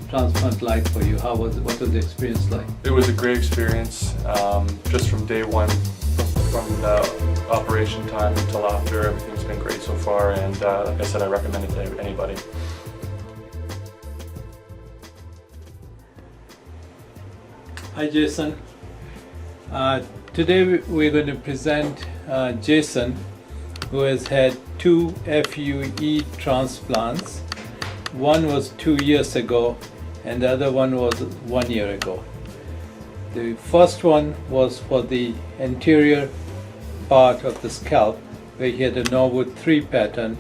transplant like for you? What was the experience like? It was a great experience, just from day one, from the operation time until after. Everything's been great so far, and like I said, I recommend it to anybody. Hi Jason. Today we're going to present Jason, who has had 2 FUE transplants. One was 2 years ago and the other one was 1 year ago. The first one was for the anterior part of the scalp where he had a Norwood 3 pattern,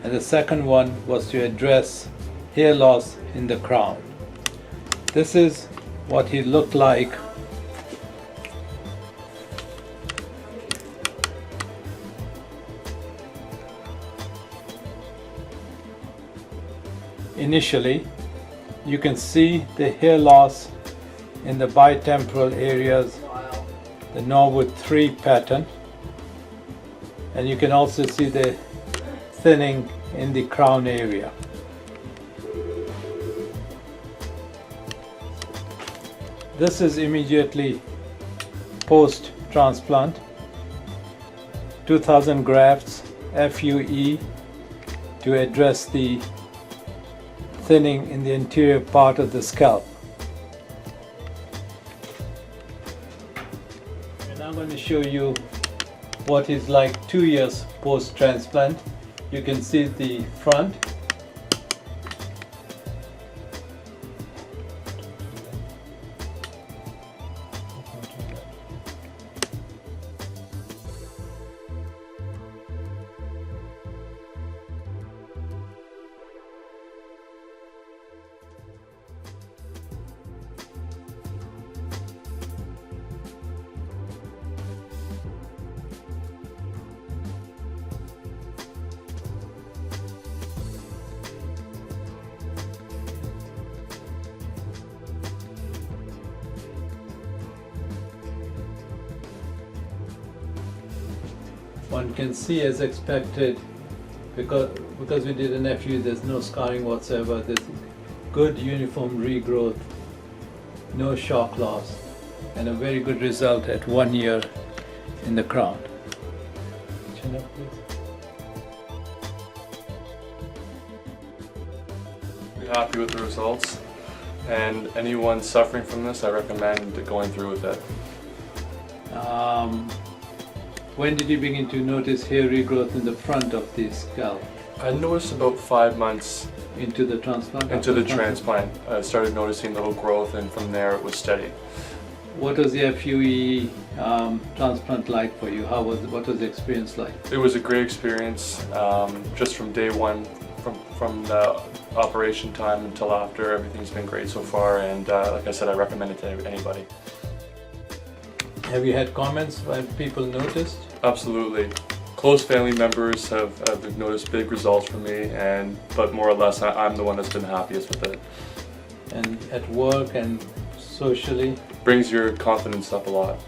and the second one was to address hair loss in the crown. This is what he looked like initially. You can see the hair loss in the bitemporal areas, the Norwood 3 pattern, and you can also see the thinning in the crown area. This is immediately post-transplant. 2000 grafts FUE to address the thinning in the anterior part of the scalp. And I'm going to show you what is like 2 years post-transplant. You can see the front. One can see, as expected, because we did an FUE, there's no scarring whatsoever. There's good uniform regrowth, no shock loss, and a very good result at 1 year in the crown. Chin up, please. We're happy with the results, and anyone suffering from this, I recommend going through with it. When did you begin to notice hair regrowth in the front of the scalp? I noticed about 5 months into the transplant? into the transplant. I started noticing little growth, and from there it was steady. What was the FUE transplant like for you? What was the experience like? It was a great experience, just from day one, from the operation time until after. Everything's been great so far, and like I said, I recommend it to anybody. Have you had comments when people noticed? Absolutely. Close family members have noticed big results from me, but more or less I'm the one that's been happiest with it. And at work and socially? Brings your confidence up a lot.